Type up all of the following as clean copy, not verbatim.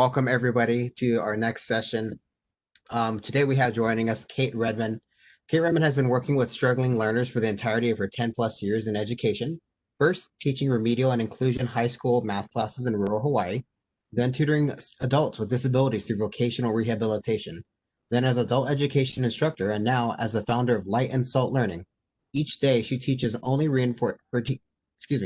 Welcome everybody to our next session. Today we have joining us Kate Redmon. Kate Redmon has been working with struggling learners for the entirety of her 10 plus years in education. First, teaching remedial and inclusion high school math classes in rural Hawaii, then tutoring adults with disabilities through vocational rehabilitation, then as adult education instructor, and now as the founder of Light and Salt Learning. Each day she teaches only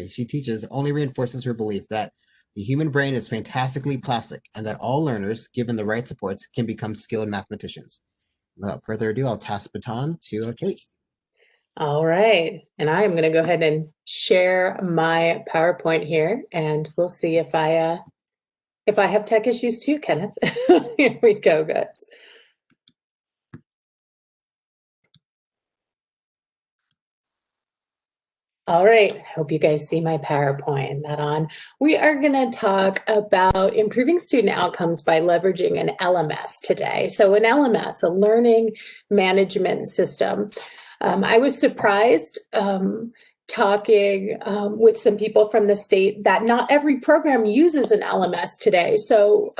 she teaches only reinforces her belief that the human brain is fantastically plastic, and that all learners, given the right supports, can become skilled mathematicians. Without further ado, I'll pass the baton to Kate. All right, and I am going to go ahead and share my PowerPoint here, and we'll see if I have tech issues too, Kenneth. Here we go, guys. All right, I hope you guys see my PowerPoint. That on. We are going to talk about improving student outcomes by leveraging an LMS today. So an LMS, a learning management system. I was surprised talking with some people from the state that not every program uses an LMS today. So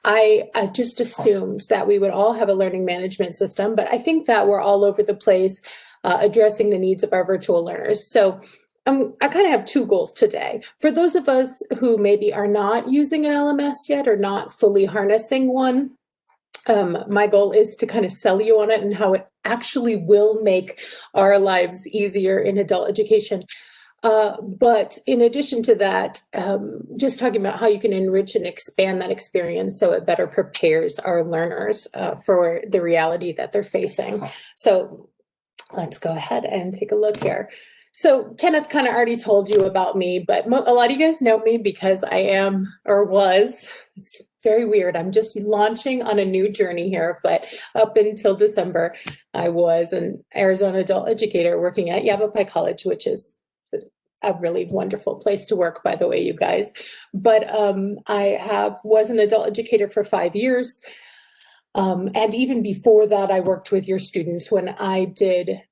I just assumed that we would all have a learning management system, but I think that we're all over the place addressing the needs of our virtual learners. So I kind of have two goals today. For those of us who maybe are not using an LMS yet or not fully harnessing one, my goal is to kind of sell you on it and how it actually will make our lives easier in adult education. But in addition to that, just talking about how you can enrich and expand that experience so it better prepares our learners for the reality that they're facing. So let's go ahead and take a look here. So Kenneth kind of already told you about me, but a lot of you guys know me because I am, or was, it's very weird. I'm just launching on a new journey here, but up until December, I was an Arizona adult educator working at Yavapai College, which is a really wonderful place to work, by the way, you guys. But I was an adult educator for 5 years. And even before that, I worked with your students when I did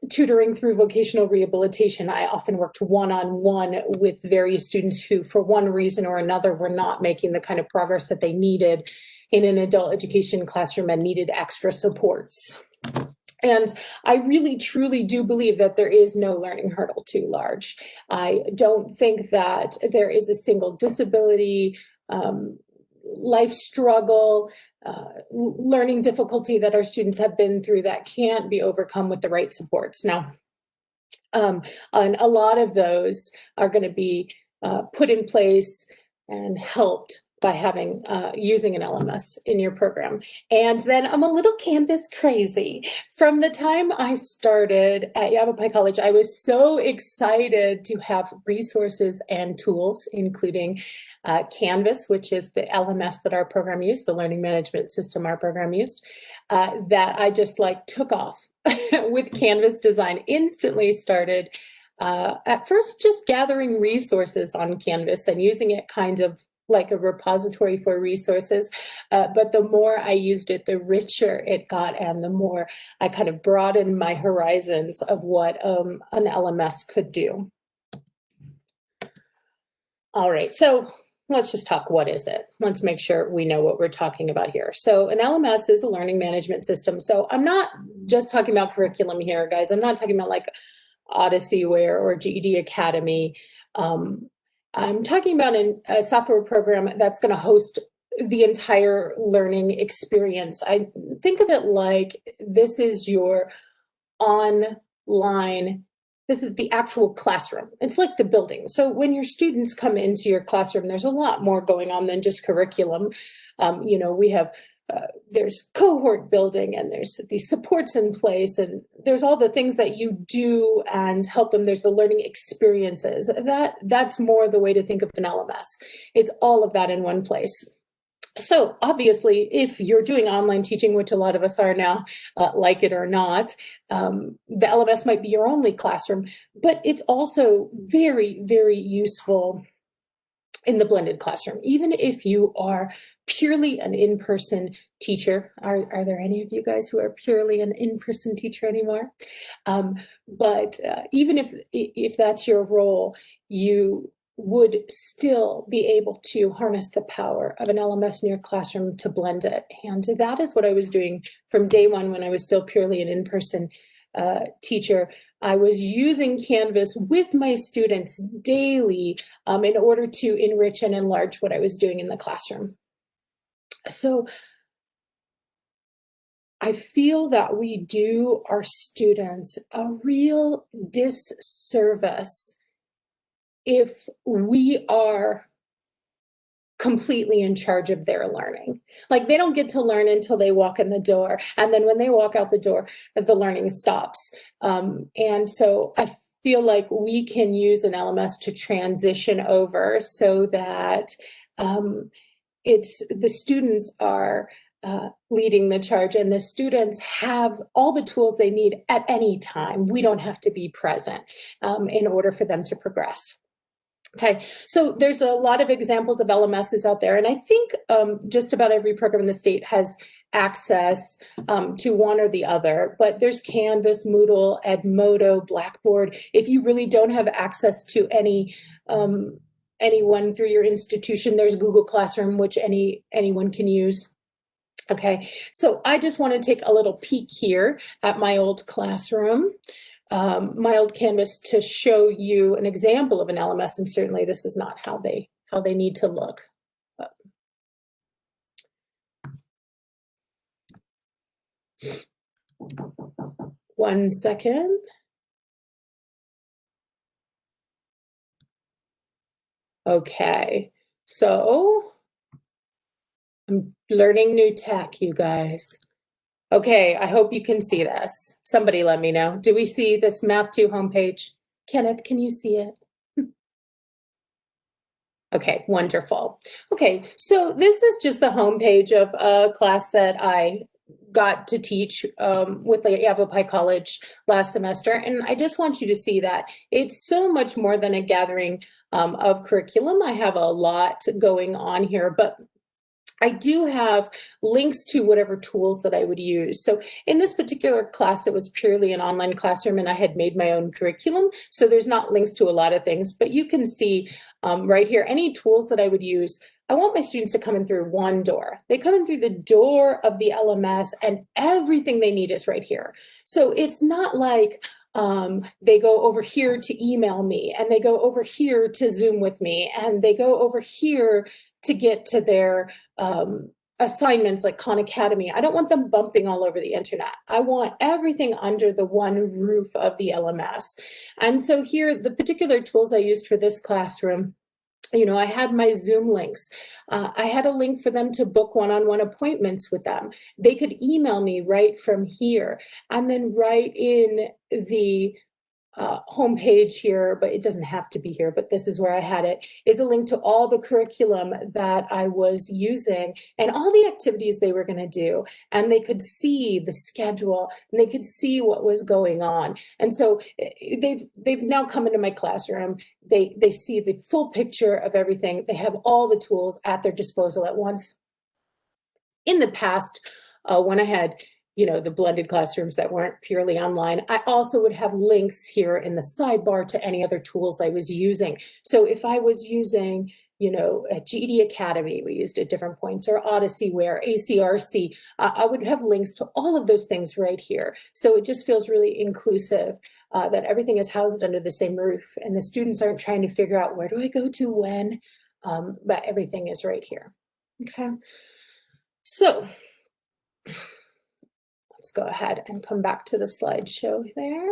tutoring through vocational rehabilitation. I often worked one-on-one with various students who, for one reason or another, were not making the kind of progress that they needed in an adult education classroom and needed extra supports. And I really, truly do believe that there is no learning hurdle too large. I don't think that there is a single disability, life struggle, learning difficulty that our students have been through that can't be overcome with the right supports. Now, and a lot of those are going to be put in place and helped by having using an LMS in your program. And then I'm a little Canvas crazy. From the time I started at Yavapai College, I was so excited to have resources and tools, including Canvas, which is the LMS that our program used, the learning management system our program used, that I just like took off with Canvas design. Instantly started at first just gathering resources on Canvas and using it kind of like a repository for resources. But the more I used it, the richer it got, and the more I kind of broadened my horizons of what an LMS could do. All right, so let's just talk, what is it? Let's make sure we know what we're talking about here. So an LMS is a learning management system. So I'm not just talking about curriculum here, guys. I'm not talking about like Odyssey-ware or GED Academy. I'm talking about a software program that's going to host the entire learning experience. I think of it like this is your online, this is the actual classroom. It's like the building. So when your students come into your classroom, there's a lot more going on than just curriculum. You know, we have there's cohort building, and there's these supports in place, and there's all the things that you do and help them. There's the learning experiences. That's more the way to think of an LMS. It's all of that in one place. So obviously, if you're doing online teaching, which a lot of us are now, like it or not, the LMS might be your only classroom, but it's also very, very useful in the blended classroom. Even if you are purely an in-person teacher, are there any of you guys who are purely an in-person teacher anymore? But even if that's your role, you would still be able to harness the power of an LMS in your classroom to blend it. And that is what I was doing from day one when I was still purely an in-person teacher. I was using Canvas with my students daily in order to enrich and enlarge what I was doing in the classroom. So I feel that we do our students a real disservice if we are completely in charge of their learning. Like, they don't get to learn until they walk in the door. And then when they walk out the door, the learning stops. And so I feel like we can use an LMS to transition over so that it's the students are leading the charge, and the students have all the tools they need at any time. We don't have to be present in order for them to progress. Okay, so there's a lot of examples of LMSs out there, and I think just about every program in the state has access to one or the other, but there's Canvas, Moodle, Edmodo, Blackboard. If you really don't have access to anyone through your institution, there's Google Classroom, which anyone can use. Okay, so I just want to take a little peek here at my old classroom. My old Canvas to show you an example of an LMS, and certainly this is not how they need to look. But. One second. Okay, so I'm learning new tech, you guys. Okay, I hope you can see this. Somebody let me know. Do we see this Math 2 homepage? Kenneth, can you see it? Okay, wonderful. Okay, so this is just the homepage of a class that I got to teach with the Yavapai College last semester, and I just want you to see that it's so much more than a gathering of curriculum. I have a lot going on here, but I do have links to whatever tools that I would use. So in this particular class, it was purely an online classroom, and I had made my own curriculum. So there's not links to a lot of things, but you can see right here, any tools that I would use. I want my students to come in through one door. They come in through the door of the LMS, and everything they need is right here. So it's not like they go over here to email me, and they go over here to Zoom with me, and they go over here to get to their assignments like Khan Academy. I don't want them bumping all over the internet. I want everything under the one roof of the LMS. And so here, the particular tools I used for this classroom, you know, I had my Zoom links. I had a link for them to book one-on-one appointments with them. They could email me right from here. And then right in the homepage here, but it doesn't have to be here, but this is where I had it, is a link to all the curriculum that I was using and all the activities they were going to do. And they could see the schedule, and they could see what was going on. And so they've now come into my classroom. They see the full picture of everything. They have all the tools at their disposal at once. In the past, when I had the blended classrooms that weren't purely online, I also would have links here in the sidebar to any other tools I was using. So if I was using, a GED Academy, we used at different points, or Odyssey-ware, ACRC, I would have links to all of those things right here. So it just feels really inclusive that everything is housed under the same roof, and the students aren't trying to figure out, where do I go to when, but everything is right here. Okay. So let's go ahead and come back to the slideshow there.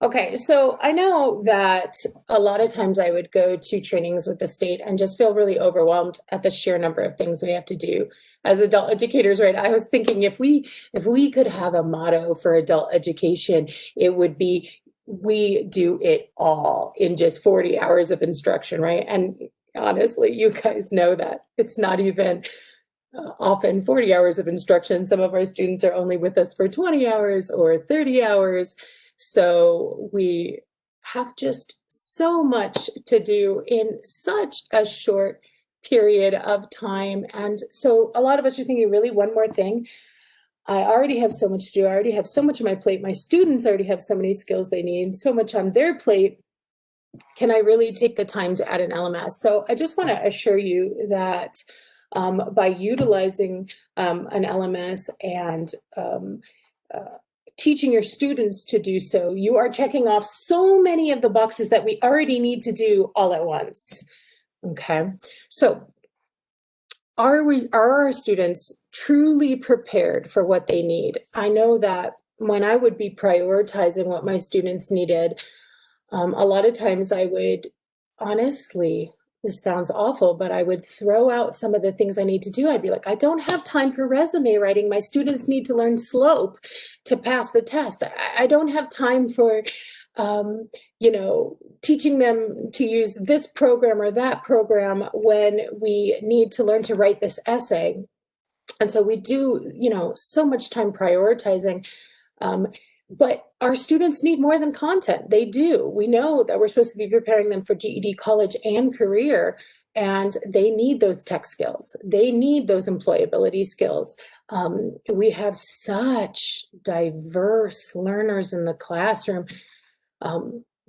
Okay, so I know that a lot of times I would go to trainings with the state and just feel really overwhelmed at the sheer number of things we have to do as adult educators, right? I was thinking if we could have a motto for adult education, it would be, we do it all in just 40 hours of instruction, right? And honestly, you guys know that it's not even often 40 hours of instruction. Some of our students are only with us for 20 hours or 30 hours. So we have just so much to do in such a short period of time. And so a lot of us are thinking, really, one more thing? I already have so much to do. I already have so much on my plate. My students already have so many skills they need, so much on their plate. Can I really take the time to add an LMS? So I just want to assure you that by utilizing an LMS and teaching your students to do so, you are checking off so many of the boxes that we already need to do all at once. Okay, so are our students truly prepared for what they need? I know that when I would be prioritizing what my students needed, a lot of times I would honestly, this sounds awful, but I would throw out some of the things I need to do. I'd be like, I don't have time for resume writing. My students need to learn slope to pass the test. I don't have time for, teaching them to use this program or that program when we need to learn to write this essay. And so we do, so much time prioritizing. But our students need more than content. They do. We know that we're supposed to be preparing them for GED, college, and career, and they need those tech skills. They need those employability skills. We have such diverse learners in the classroom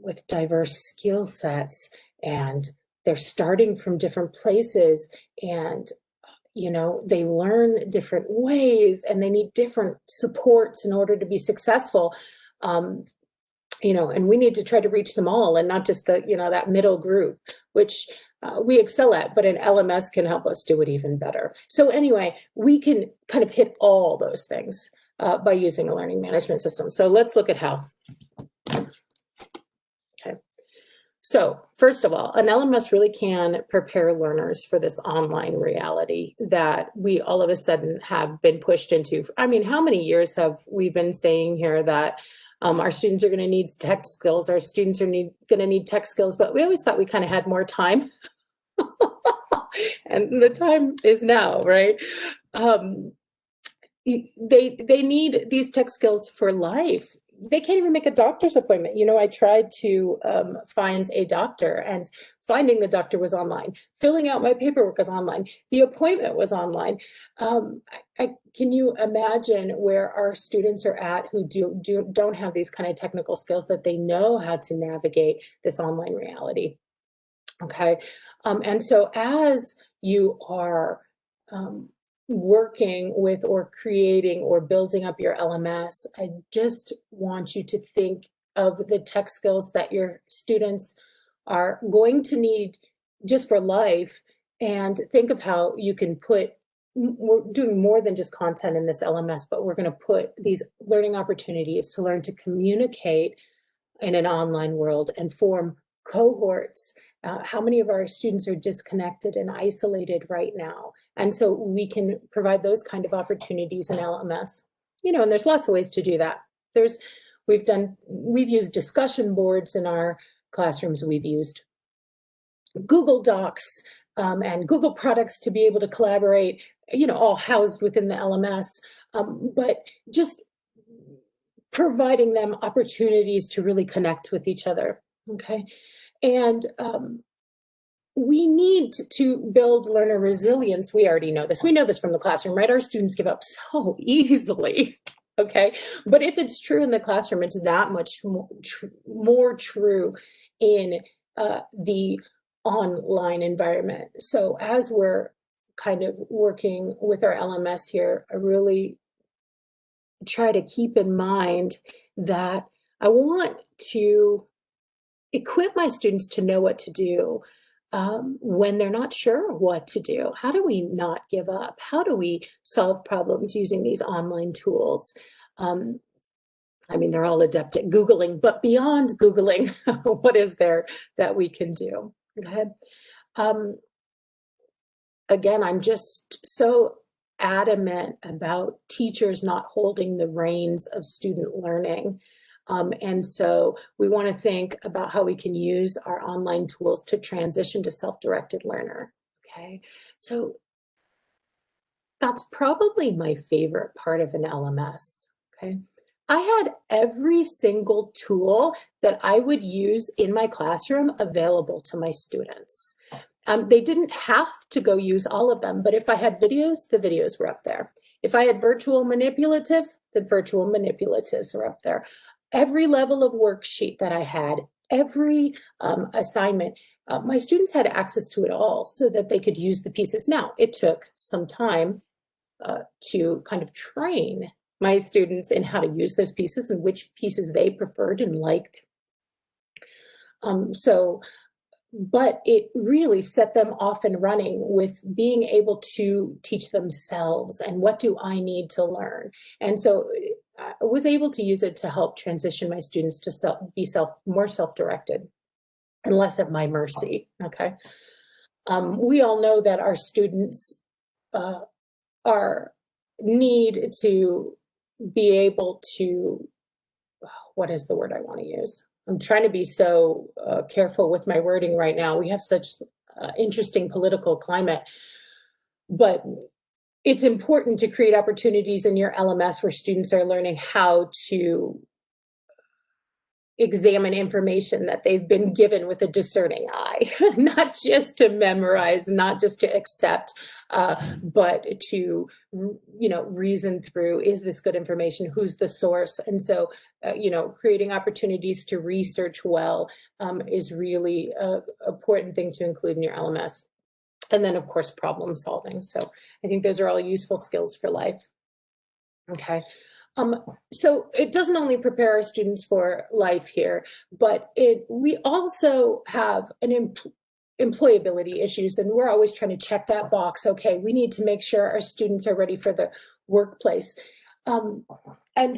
with diverse skill sets, and they're starting from different places, and they learn different ways and they need different supports in order to be successful. And we need to try to reach them all and not just that middle group, which we excel at, but an LMS can help us do it even better. So anyway, we can kind of hit all those things by using a learning management system. So let's look at how. So first of all, an LMS really can prepare learners for this online reality that we all of a sudden have been pushed into. I mean, how many years have we been saying here that our students are going to need tech skills, our students are going to need tech skills, but we always thought we kind of had more time. And the time is now, right? They need these tech skills for life. They can't even make a doctor's appointment. I tried to find a doctor, and finding the doctor was online. Filling out my paperwork was online. The appointment was online. Can you imagine where our students are at who don't have these kind of technical skills, that they know how to navigate this online reality? Okay, and so as you are working with or creating or building up your LMS, I just want you to think of the tech skills that your students are going to need just for life, and think of how you can put, we're doing more than just content in this LMS, but we're going to put these learning opportunities to learn to communicate in an online world and form cohorts. How many of our students are disconnected and isolated right now? And so we can provide those kind of opportunities in LMS. And there's lots of ways to do that. We've used discussion boards in our classrooms. We've used Google Docs and Google products to be able to collaborate, all housed within the LMS. But just providing them opportunities to really connect with each other, okay? And we need to build learner resilience. We already know this. We know this from the classroom, right? Our students give up so easily, okay? But if it's true in the classroom, it's that much more true in the online environment. So as we're kind of working with our LMS here, I really try to keep in mind that I want to equip my students to know what to do when they're not sure what to do. How do we not give up? How do we solve problems using these online tools? They're all adept at Googling, but beyond Googling, what is there that we can do? Okay. Again, I'm just so adamant about teachers not holding the reins of student learning. And so we want to think about how we can use our online tools to transition to self-directed learner. Okay, so that's probably my favorite part of an LMS. Okay, I had every single tool that I would use in my classroom available to my students. They didn't have to go use all of them, but if I had videos, the videos were up there. If I had virtual manipulatives, the virtual manipulatives are up there. Every level of worksheet that I had, every assignment, my students had access to it all so that they could use the pieces. Now, it took some time to kind of train my students in how to use those pieces and which pieces they preferred and liked. But it really set them off and running with being able to teach themselves and what do I need to learn. And so I was able to use it to help transition my students to be more self-directed and less at my mercy. Okay. We all know that our students are need to be able to, what is the word I want to use? I'm trying to be so careful with my wording right now. We have such interesting political climate, but it's important to create opportunities in your LMS where students are learning how to examine information that they've been given with a discerning eye, not just to memorize, not just to accept, but to, reason through, is this good information? Who's the source? And so, creating opportunities to research well is really an important thing to include in your LMS. And then, of course, problem solving. So I think those are all useful skills for life. Okay. So it doesn't only prepare our students for life here, but we also have an employability issues, and we're always trying to check that box. Okay, we need to make sure our students are ready for the workplace. And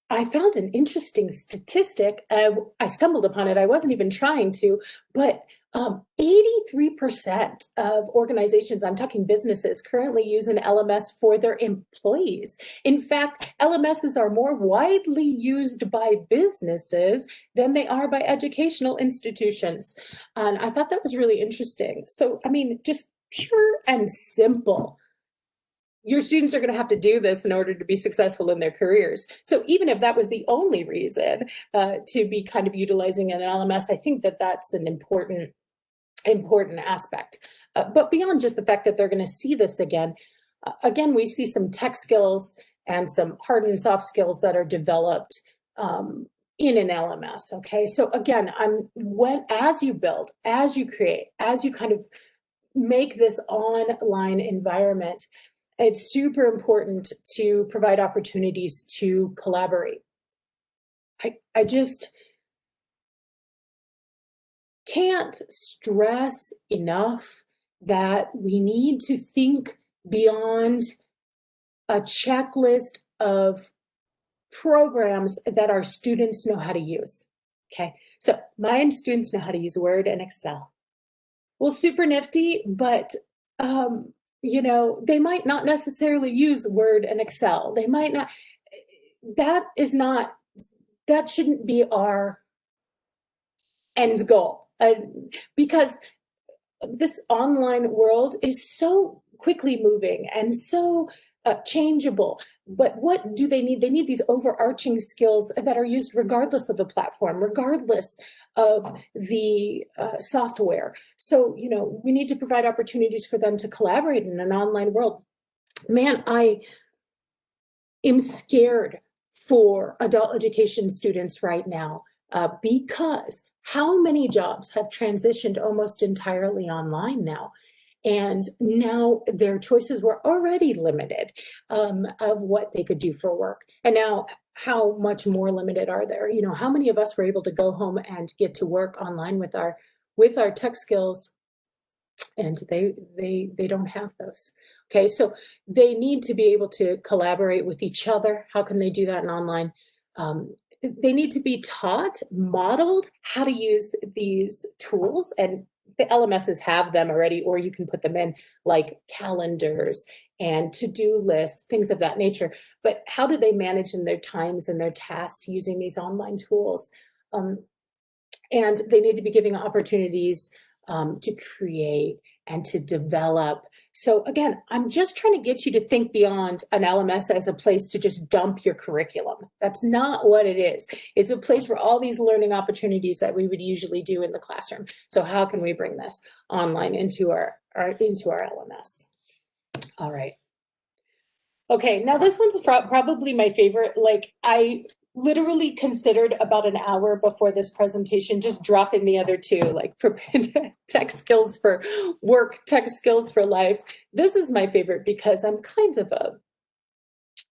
I found an interesting statistic. I stumbled upon it. I wasn't even trying to, but 83% of organizations, I'm talking businesses, currently use an LMS for their employees. In fact, LMSs are more widely used by businesses than they are by educational institutions. And I thought that was really interesting. So, I mean, just pure and simple. Your students are going to have to do this in order to be successful in their careers. So even if that was the only reason to be kind of utilizing an LMS, I think that that's an important aspect. But beyond just the fact that they're going to see this again, we see some tech skills and some hard and soft skills that are developed in an LMS. Okay, so again, as you build, as you create, as you kind of make this online environment, it's super important to provide opportunities to collaborate. I just can't stress enough that we need to think beyond a checklist of programs that our students know how to use. Okay, so my students know how to use Word and Excel. Well, super nifty, but they might not necessarily use Word and Excel. They might not. That shouldn't be our end goal, because this online world is so quickly moving and so changeable. But what do they need? They need these overarching skills that are used regardless of the platform, regardless of the software. So, we need to provide opportunities for them to collaborate in an online world. Man, I am scared for adult education students right now because how many jobs have transitioned almost entirely online now? And now their choices were already limited of what they could do for work. And now how much more limited are there? How many of us were able to go home and get to work online with our tech skills, and they don't have those. Okay, so they need to be able to collaborate with each other. How can they do that in online? They need to be taught, modeled how to use these tools, and the LMSs have them already, or you can put them in like calendars and to-do lists, things of that nature. But how do they manage in their times and their tasks using these online tools? And they need to be giving opportunities to create and to develop. So again, I'm just trying to get you to think beyond an LMS as a place to just dump your curriculum. That's not what it is. It's a place for all these learning opportunities that we would usually do in the classroom. So how can we bring this online into our LMS? All right. Okay, now this one's probably my favorite. Like, I literally considered about an hour before this presentation just dropping the other two, like tech skills for work, tech skills for life. This is my favorite because I'm kind of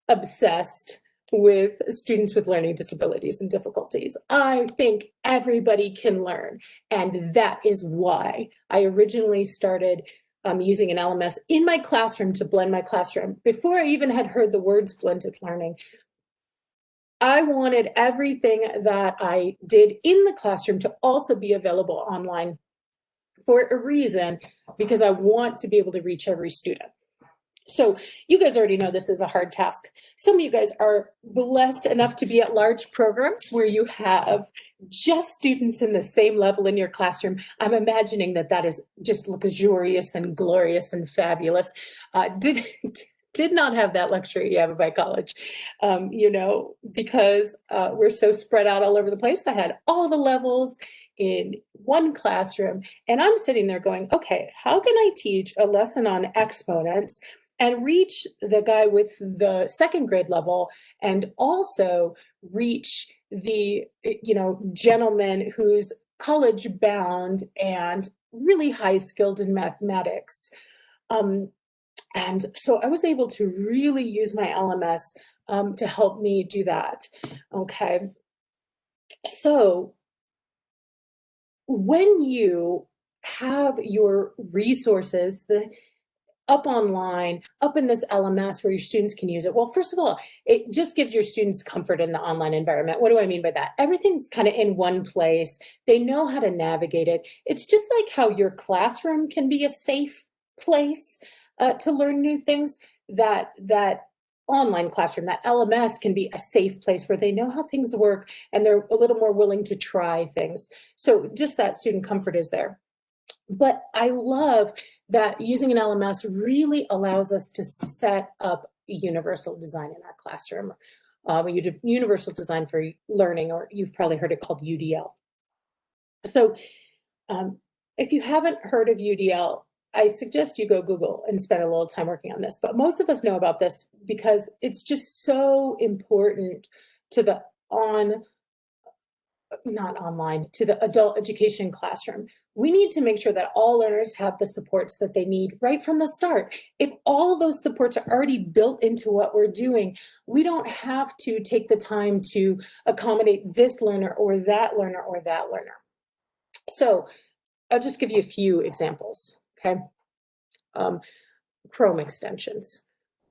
obsessed with students with learning disabilities and difficulties. I think everybody can learn, and that is why I originally started using an LMS in my classroom to blend my classroom. Before I even had heard the words blended learning, I wanted everything that I did in the classroom to also be available online for a reason, because I want to be able to reach every student. So you guys already know this is a hard task. Some of you guys are blessed enough to be at large programs where you have just students in the same level in your classroom. I'm imagining that that is just luxurious and glorious and fabulous. Did not have that luxury at my college, because we're so spread out all over the place. I had all the levels in one classroom, and I'm sitting there going, okay, how can I teach a lesson on exponents and reach the guy with the second grade level, and also reach the gentleman who's college bound and really high skilled in mathematics. And so I was able to really use my LMS to help me do that. Okay, so when you have your resources, up online, up in this LMS where your students can use it. Well, first of all, it just gives your students comfort in the online environment. What do I mean by that? Everything's kind of in one place. They know how to navigate it. It's just like how your classroom can be a safe place to learn new things. That online classroom, that LMS, can be a safe place where they know how things work and they're a little more willing to try things. So just that student comfort is there. But I love that using an LMS really allows us to set up universal design in our classroom. We do universal design for learning, or you've probably heard it called UDL. So if you haven't heard of UDL, I suggest you go Google and spend a little time working on this. But most of us know about this because it's just so important to the not online, to the adult education classroom. We need to make sure that all learners have the supports that they need right from the start. If all of those supports are already built into what we're doing, we don't have to take the time to accommodate this learner or that learner or that learner. So I'll just give you a few examples, okay? Chrome extensions.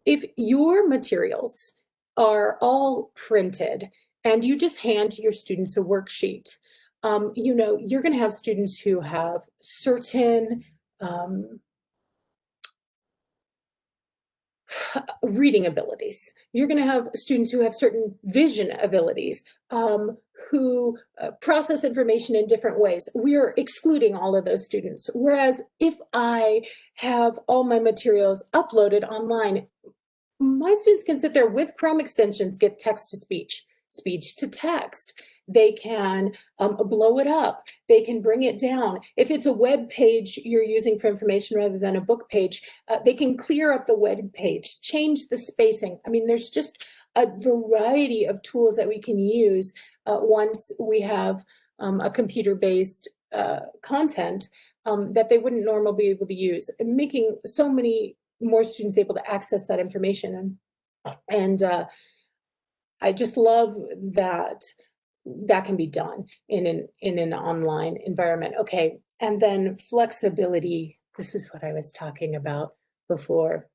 If your materials are all printed and you just hand your students a worksheet, you're going to have students who have certain reading abilities. You're going to have students who have certain vision abilities, who process information in different ways. We're excluding all of those students. Whereas if I have all my materials uploaded online, my students can sit there with Chrome extensions, get text to speech, speech to text. They can blow it up. They can bring it down. If it's a web page you're using for information rather than a book page, they can clear up the web page, change the spacing. I mean, there's just a variety of tools that we can use once we have a computer-based content that they wouldn't normally be able to use, and making so many more students able to access that information. And I just love that that can be done in an online environment. Okay, and then flexibility. This is what I was talking about before,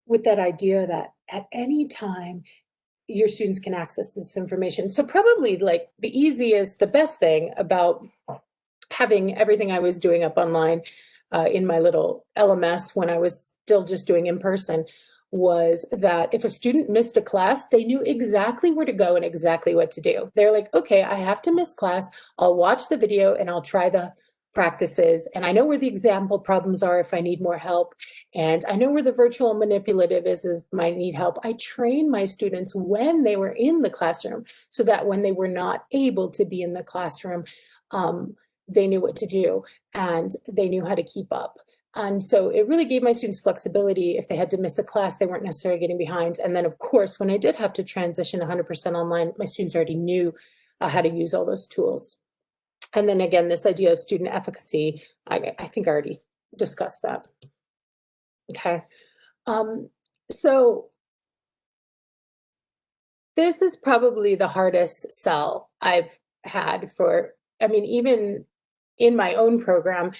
with that idea that at any time your students can access this information. So probably like the easiest, the best thing about having everything I was doing up online in my little LMS when I was still just doing in person was that if a student missed a class, they knew exactly where to go and exactly what to do. They're like, okay, I have to miss class. I'll watch the video and I'll try the practices. And I know where the example problems are if I need more help. And I know where the virtual manipulative is if I need help. I train my students when they were in the classroom so that when they were not able to be in the classroom, they knew what to do and they knew how to keep up. And so it really gave my students flexibility. If they had to miss a class, they weren't necessarily getting behind. And then, of course, when I did have to transition 100% online, my students already knew how to use all those tools. And then again, this idea of student efficacy, I think I already discussed that. Okay. So this is probably the hardest sell I've had for, I mean, even in my own program,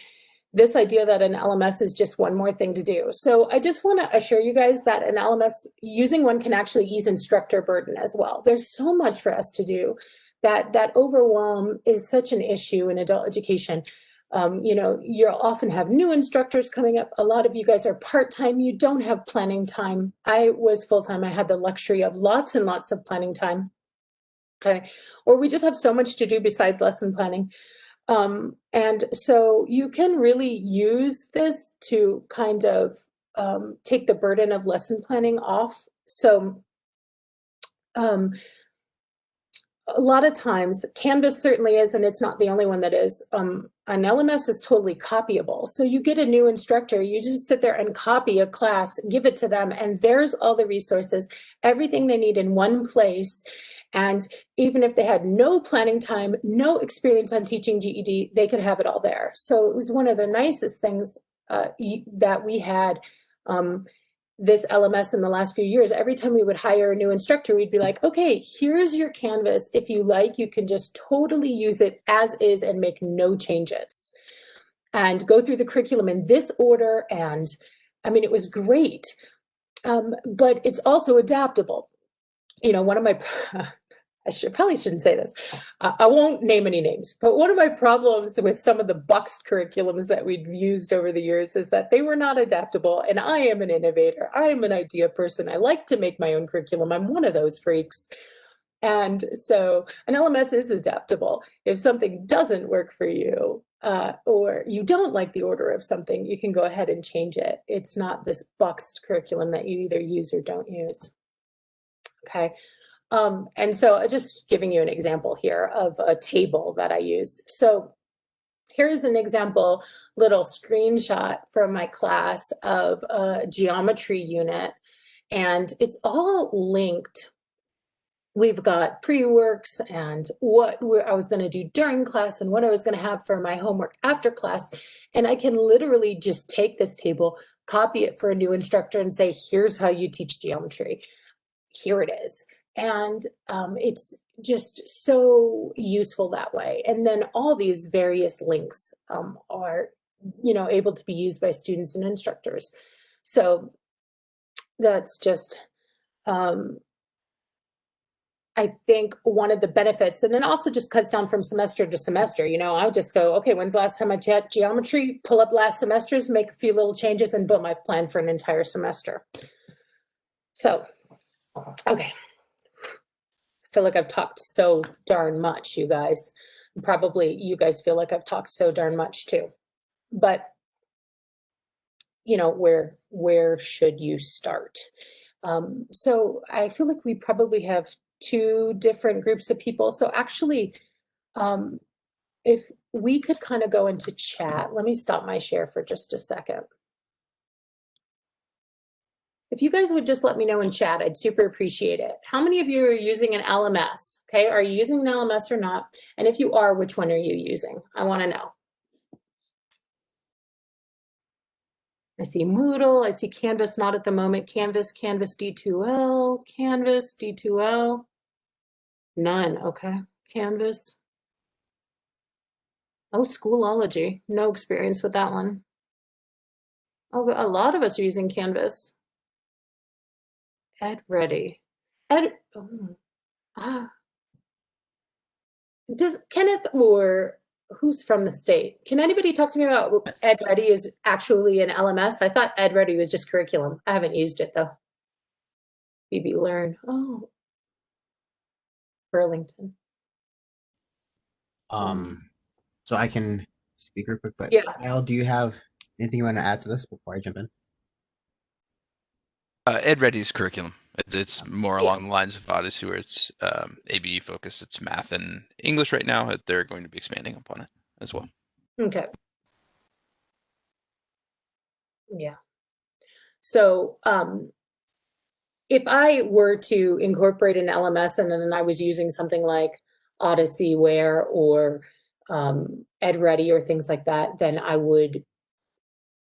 this idea that an LMS is just one more thing to do. So I just want to assure you guys that an LMS, using one can actually ease instructor burden as well. There's so much for us to do that overwhelm is such an issue in adult education. You know, you'll often have new instructors coming up. A lot of you guys are part-time. You don't have planning time. I was full-time. I had the luxury of lots and lots of planning time. Okay. Or we just have so much to do besides lesson planning. And so you can really use this to kind of take the burden of lesson planning off. So a lot of times, Canvas certainly is, and it's not the only one that is. An LMS is totally copyable. So you get a new instructor, you just sit there and copy a class, give it to them, and there's all the resources, everything they need in one place. And even if they had no planning time, no experience on teaching GED, they could have it all there. So it was one of the nicest things that we had. This LMS in the last few years, every time we would hire a new instructor, we'd be like, okay, here's your Canvas. If you like, you can just totally use it as is and make no changes and go through the curriculum in this order. And I mean, it was great, but it's also adaptable. You know, one of my, probably shouldn't say this. I won't name any names, but one of my problems with some of the Bucks curriculums that we've used over the years is that they were not adaptable. And I am an innovator. I am an idea person. I like to make my own curriculum. I'm one of those freaks. And so an LMS is adaptable. If something doesn't work for you, or you don't like the order of something, you can go ahead and change it. It's not this boxed curriculum that you either use or don't use. Okay. And so just giving you an example here of a table that I use. So here's an example little screenshot from my class of a geometry unit, and it's all linked. We've got pre-works and what I was going to do during class and what I was going to have for my homework after class. And I can literally just take this table, copy it for a new instructor and say, here's how you teach geometry. Here it is. And it's just so useful that way. And then all these various links are, you know, able to be used by students and instructors. So that's just, I think one of the benefits, and then also just cuts down from semester to semester. You know, I just go, okay, when's the last time I taught geometry? Pull up last semester's, make a few little changes, and boom, I've planned for an entire semester. So, okay. I feel like I've talked so darn much, you guys. Probably you guys feel like I've talked so darn much too. But, you know, where should you start? So I feel like we probably have two different groups of people. So actually, if we could kind of go into chat, let me stop my share for just a second. If you guys would just let me know in chat, I'd super appreciate it. How many of you are using an LMS? Okay, are you using an LMS or not? And if you are, which one are you using? I want to know. I see Moodle, I see Canvas, not at the moment. Canvas, Canvas D2L, Canvas D2L. None, okay. Canvas. Oh, Schoolology, no experience with that one. Oh, a lot of us are using Canvas. Ed Ready. Does Kenneth or who's from the state? Can anybody talk to me about Ed Ready is actually an LMS? I thought Ed Ready was just curriculum. I haven't used it though. BB Learn. Oh, Burlington. So I can speak real quick, but yeah. Kyle, do you have anything you want to add to this before I jump in? Ed Ready's curriculum. It's more along the lines of Odyssey, where it's ABE focused. It's math and English right now. They're going to be expanding upon it as well. Okay. Yeah. So if I were to incorporate an LMS and then I was using something like Odysseyware or EdReady or things like that, then I would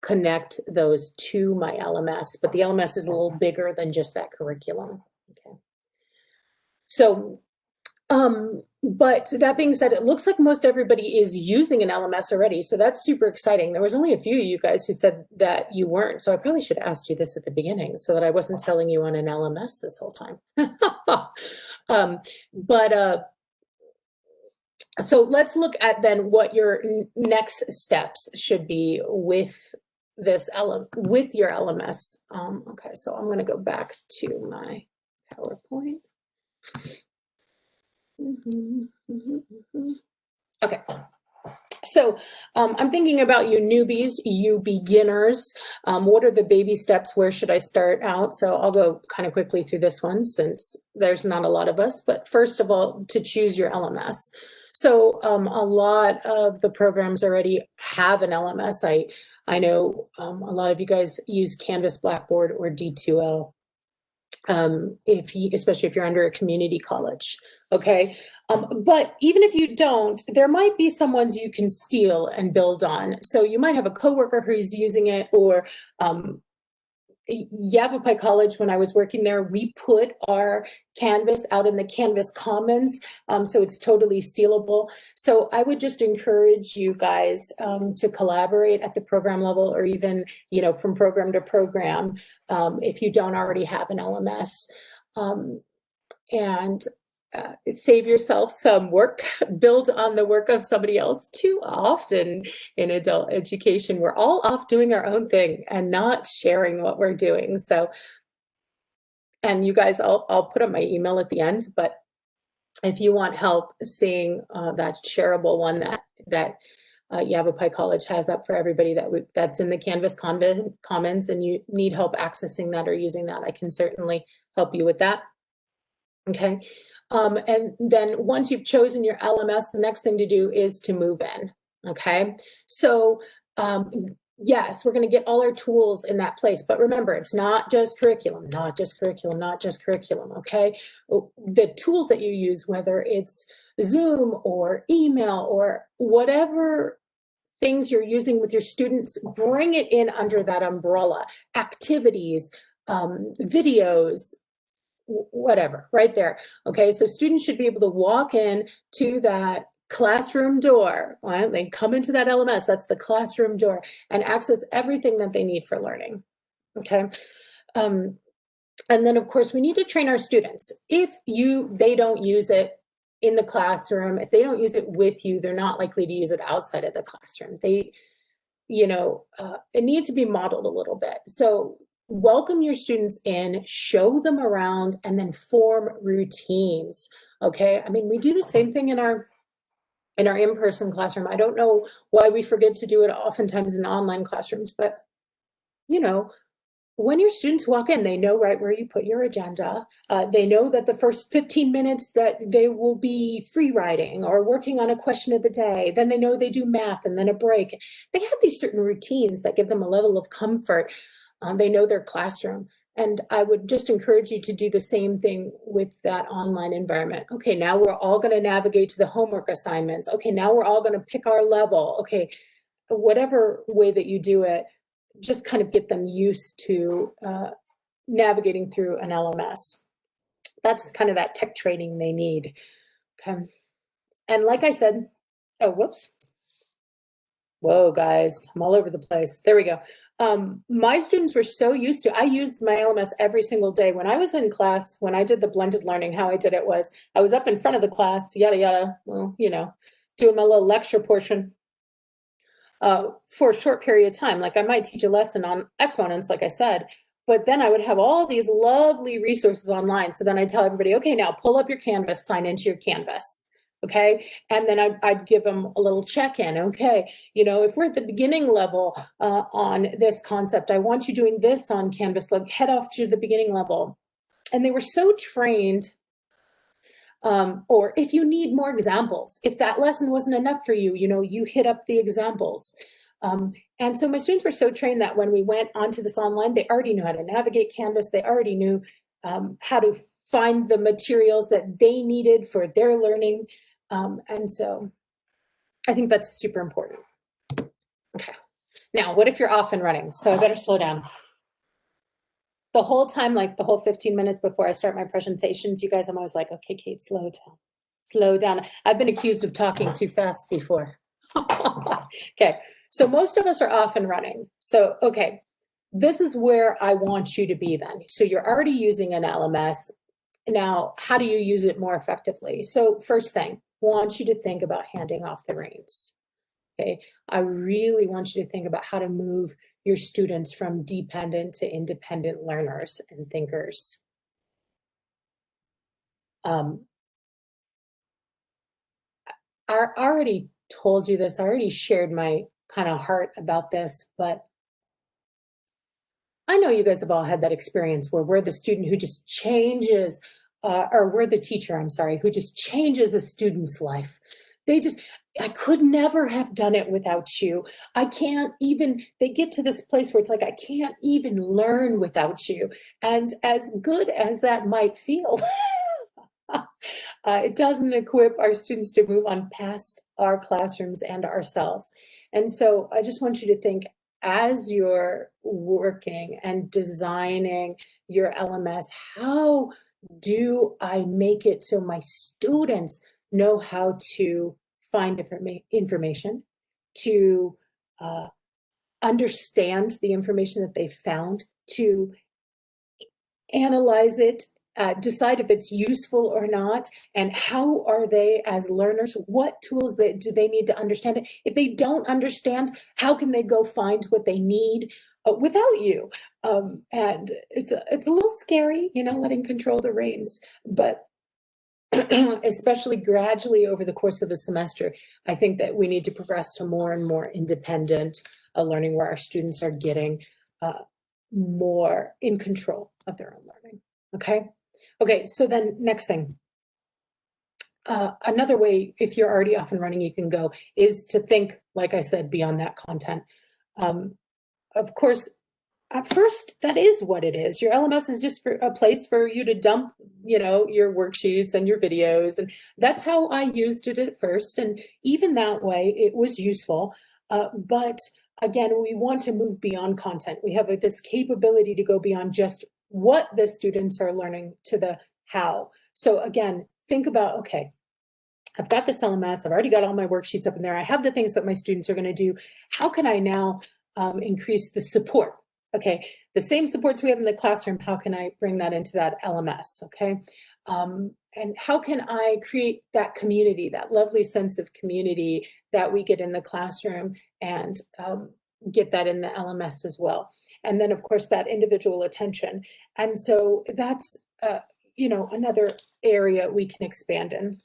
connect those to my LMS. But the LMS is a little bigger than just that curriculum. Okay. So but that being said, it looks like most everybody is using an LMS already. So that's super exciting. There was only a few of you guys who said that you weren't. So I probably should have asked you this at the beginning so that I wasn't selling you on an LMS this whole time. But so let's look at then what your next steps should be with this with your LMS. Okay, so I'm going to go back to my PowerPoint. Okay. So I'm thinking about you newbies, you beginners. What are the baby steps? Where should I start out? So I'll go kind of quickly through this one since there's not a lot of us. But first of all, to choose your LMS. So a lot of the programs already have an LMS. I know a lot of you guys use Canvas, Blackboard, or D2L. Especially if you're under a community college, okay? But even if you don't, there might be some ones you can steal and build on. So you might have a coworker who's using it, or Yavapai College, when I was working there, we put our Canvas out in the Canvas Commons, so it's totally stealable. So I would just encourage you guys to collaborate at the program level, or even, you know, from program to program, if you don't already have an LMS. And save yourself some work, build on the work of somebody else. Too often in adult education, we're all off doing our own thing and not sharing what we're doing. So, and you guys, I'll put up my email at the end, but if you want help seeing that shareable one that Yavapai College has up for everybody that's in the Canvas Commons, and you need help accessing that or using that, I can certainly help you with that. Okay. And then once you've chosen your LMS, the next thing to do is to move in. Okay. So, yes, we're going to get all our tools in that place, but remember, it's not just curriculum, not just curriculum, not just curriculum. Okay. The tools that you use, whether it's Zoom or email or whatever things you're using with your students, bring it in under that umbrella. Activities, videos, whatever, right there. Okay, so students should be able to walk in to that classroom door. Right? They come into that LMS, that's the classroom door, and access everything that they need for learning. Okay. And then of course we need to train our students. If they don't use it in the classroom, if they don't use it with you, they're not likely to use it outside of the classroom. It needs to be modeled a little bit. So welcome your students in, show them around, and then form routines. Okay, I mean, we do the same thing in our in-person classroom. I don't know why we forget to do it oftentimes in online classrooms, but when your students walk in, they know right where you put your agenda. They know that the first 15 minutes that they will be free writing or working on a question of the day. Then they know they do math and then a break. They have these certain routines that give them a level of comfort. They know their classroom. And I would just encourage you to do the same thing with that online environment. Okay, now we're all going to navigate to the homework assignments. Okay, now we're all going to pick our level. Okay, whatever way that you do it, just kind of get them used to navigating through an LMS. That's kind of that tech training they need. Okay. And like I said, oh, whoops. Whoa, guys, I'm all over the place. There we go. My students were so used to, I used my LMS every single day. When I was in class, when I did the blended learning, how I did it was I was up in front of the class, yada, yada, well, doing my little lecture portion. For a short period of time. Like I might teach a lesson on exponents, like I said, but then I would have all these lovely resources online. So then I'd tell everybody, okay, now pull up your Canvas, sign into your Canvas. Okay. And then I'd give them a little check-in. Okay. If we're at the beginning level on this concept, I want you doing this on Canvas, like head off to the beginning level. And they were so trained. Or if you need more examples, if that lesson wasn't enough for you, you hit up the examples. And so my students were so trained that when we went onto this online, they already knew how to navigate Canvas. They already knew how to find the materials that they needed for their learning. And so I think that's super important. Okay. Now, what if you're off and running? So I better slow down. The whole time, like the whole 15 minutes before I start my presentations, you guys, I'm always like, okay, Kate, slow down. Slow down. I've been accused of talking too fast before. Okay, so most of us are off and running. So, okay, this is where I want you to be then. So you're already using an LMS. Now, how do you use it more effectively? So first thing, I want you to think about handing off the reins. Okay, I really want you to think about how to move your students from dependent to independent learners and thinkers. I already told you this, I already shared my kind of heart about this, but I know you guys have all had that experience where we're the student who just changes, or we're the teacher, I'm sorry, who just changes a student's life. I could never have done it without you. I can't even, they get to this place where it's like, I can't even learn without you. And as good as that might feel, it doesn't equip our students to move on past our classrooms and ourselves. And so I just want you to think, as you're working and designing your LMS, how do I make it so my students know how to find information, to understand the information that they found, to analyze it, decide if it's useful or not, and how are they as learners, what tools do they need to understand it? If they don't understand, how can they go find what they need without you? And it's a little scary, you know, letting control the reins, but especially gradually over the course of a semester, I think that we need to progress to more and more independent learning where our students are getting more in control of their own learning. Okay, so then next thing. Another way, if you're already off and running, you can go, is to think, like I said, beyond that content. Of course, at first, that is what it is. Your LMS is just for a place for you to dump, you know, your worksheets and your videos. And that's how I used it at first. And even that way, it was useful. But again, we want to move beyond content. We have this capability to go beyond just what the students are learning to the how. So again, think about, okay, I've got this LMS, I've already got all my worksheets up in there, I have the things that my students are going to do. How can I now increase the support? Okay, the same supports we have in the classroom, how can I bring that into that LMS? Okay, and how can I create that community, that lovely sense of community that we get in the classroom, and get that in the LMS as well? And then, of course, that individual attention. And so that's, you know, another area we can expand in.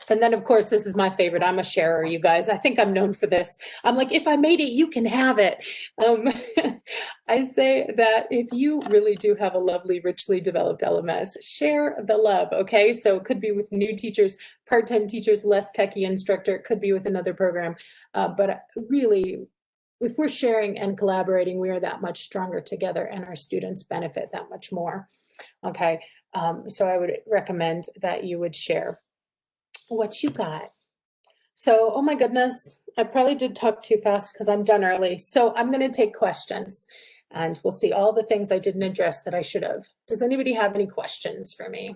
And then, of course, this is my favorite. I'm a sharer, you guys. I think I'm known for this. I'm like, if I made it, you can have it. I say that if you really do have a lovely, richly developed LMS, share the love, okay? So it could be with new teachers, part-time teachers, less techie instructor. It could be with another program. But really, if we're sharing and collaborating, we are that much stronger together and our students benefit that much more, okay? So I would recommend that you would share what you got. So, oh my goodness, I probably did talk too fast because I'm done early. So I'm going to take questions and we'll see all the things I didn't address that I should have. Does anybody have any questions for me?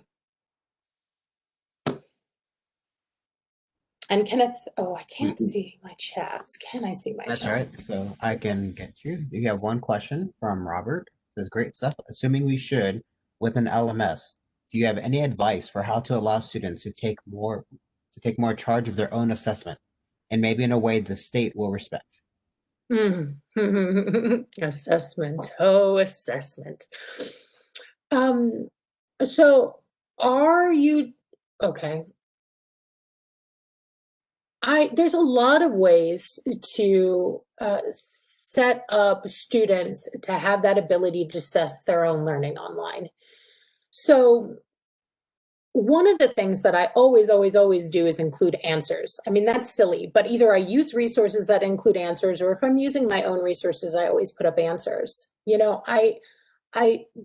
And Kenneth, oh, I can't see my chats. Can I see my That's chat? right. So I can get you. You have one question from Robert. It says great stuff. Assuming we should with an LMS, do you have any advice for how to allow students to take more charge of their own assessment and maybe in a way the state will respect? Assessment. Oh, assessment. So are you okay? There's a lot of ways to set up students to have that ability to assess their own learning online. So one of the things that I always do is include answers. I mean, that's silly, but either I use resources that include answers, or if I'm using my own resources, I always put up answers. You know, I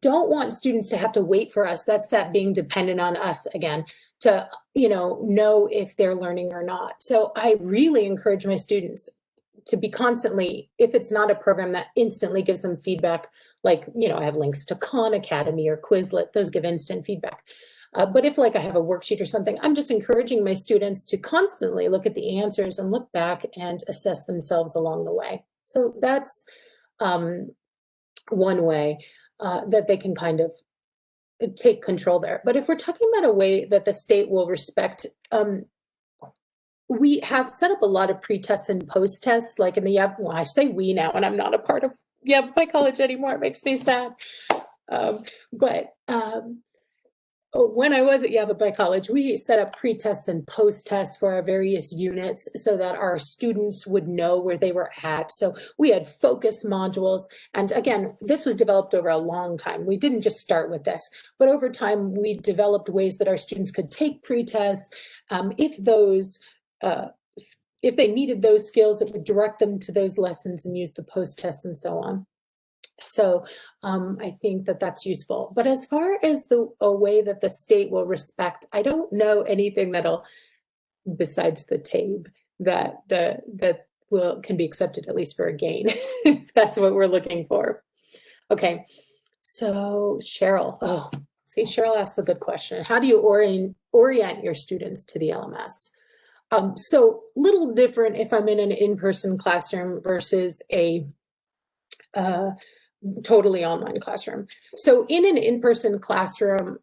don't want students to have to wait for us. That's that being dependent on us again to, know if they're learning or not. So I really encourage my students to be constantly, if it's not a program that instantly gives them feedback, like, I have links to Khan Academy or Quizlet, those give instant feedback. But if like I have a worksheet or something, I'm just encouraging my students to constantly look at the answers and look back and assess themselves along the way. So that's one way that they can kind of take control there. But if we're talking about a way that the state will respect, we have set up a lot of pre-tests and post-tests, like in the well, I say we now, and I'm not a part of my college anymore. It makes me sad. When I was at Yavapai College, we set up pre-tests and post-tests for our various units so that our students would know where they were at. So we had focus modules. And again, this was developed over a long time. We didn't just start with this, but over time, we developed ways that our students could take pre-tests. If they needed those skills, it would direct them to those lessons and use the post-tests and so on. So I think that that's useful. But as far as a way that the state will respect, I don't know anything besides the TABE, that can be accepted at least for a gain, if that's what we're looking for. Okay, so Cheryl. Oh, see, Cheryl asked a good question. How do you orient your students to the LMS? So little different if I'm in an in-person classroom versus a totally online classroom. So in an in-person classroom,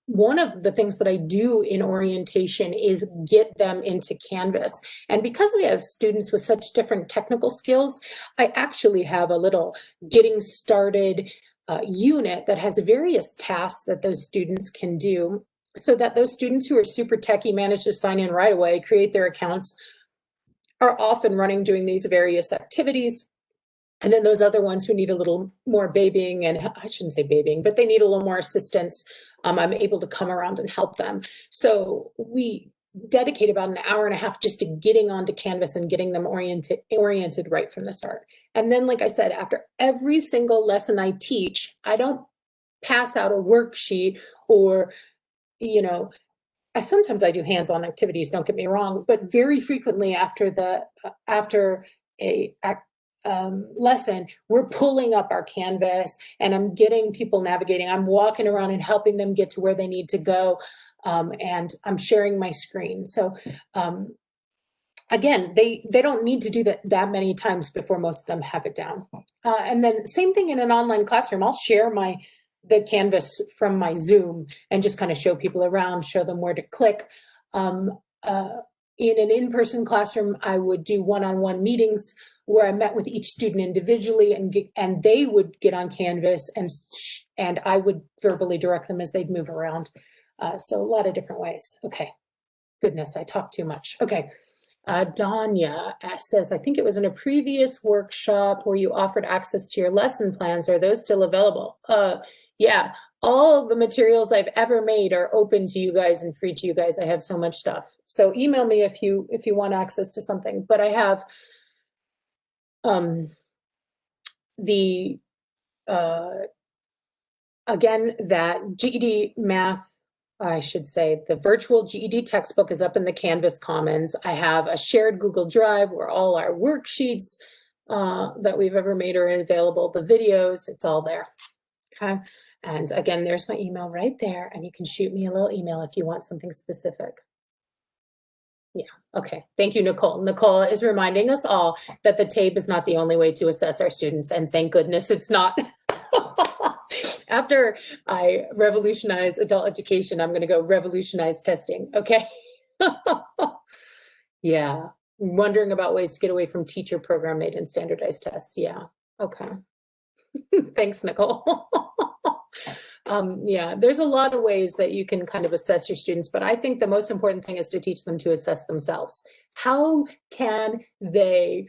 one of the things that I do in orientation is get them into Canvas. And because we have students with such different technical skills, I actually have a little getting started unit that has various tasks that those students can do, so that those students who are super techie manage to sign in right away, create their accounts, are off and running doing these various activities. And then those other ones who need a little more babying, and I shouldn't say babying, but they need a little more assistance, I'm able to come around and help them. So we dedicate about an hour and a half just to getting onto Canvas and getting them oriented right from the start. And then, like I said, after every single lesson I teach, I don't pass out a worksheet or, sometimes I do hands-on activities, don't get me wrong, but very frequently after a lesson, we're pulling up our Canvas and I'm getting people navigating. I'm walking around and helping them get to where they need to go. And I'm sharing my screen. So again, they don't need to do that many times before most of them have it down. And then same thing in an online classroom. I'll share the Canvas from my Zoom and just kind of show people around, show them where to click. In an in-person classroom, I would do one-on-one meetings where I met with each student individually, and they would get on Canvas, and I would verbally direct them as they'd move around. So a lot of different ways. Okay, goodness, I talk too much. Okay, Danya says, I think it was in a previous workshop where you offered access to your lesson plans. Are those still available? Yeah, all the materials I've ever made are open to you guys and free to you guys. I have so much stuff. So email me if you want access to something. But I have again, that GED math, I should say, the virtual GED textbook is up in the Canvas Commons. I have a shared Google Drive where all our worksheets that we've ever made are available, the videos, it's all there. Okay. And again, there's my email right there, and you can shoot me a little email if you want something specific. Yeah, okay. Thank you, Nicole. Nicole is reminding us all that the TABE is not the only way to assess our students, and thank goodness it's not. After I revolutionize adult education, I'm going to go revolutionize testing, okay? Yeah, wondering about ways to get away from teacher program made and standardized tests. Yeah, okay. Thanks, Nicole. Yeah, there's a lot of ways that you can kind of assess your students, but I think the most important thing is to teach them to assess themselves. How can they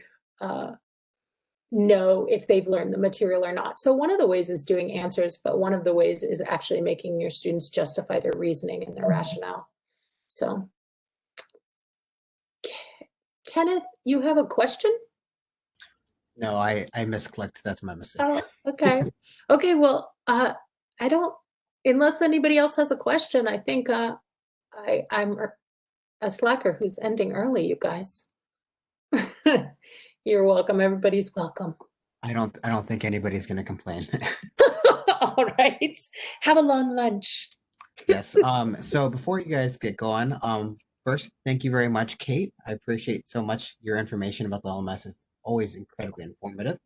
know if they've learned the material or not. So one of the ways is doing answers, but one of the ways is actually making your students justify their reasoning and their rationale. So, Kenneth, you have a question? No, I misclicked. That's my mistake. Oh, okay. Okay, well, I don't, unless anybody else has a question, I think I'm a slacker who's ending early, you guys. You're welcome. Everybody's welcome. I don't think anybody's going to complain. All right. Have a long lunch. Yes. So before you guys get going, first, thank you very much, Kate. I appreciate so much your information about the LMS. It's always incredibly informative.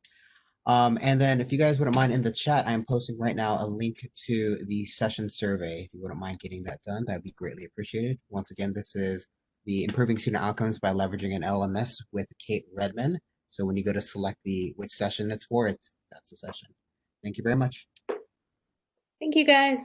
And then if you guys wouldn't mind in the chat, I'm posting right now a link to the session survey. If you wouldn't mind getting that done, that'd be greatly appreciated. Once again, this is the Improving Student Outcomes by Leveraging an LMS with Kate Redmon. So when you go to select which session it's for, that's the session. Thank you very much. Thank you, guys.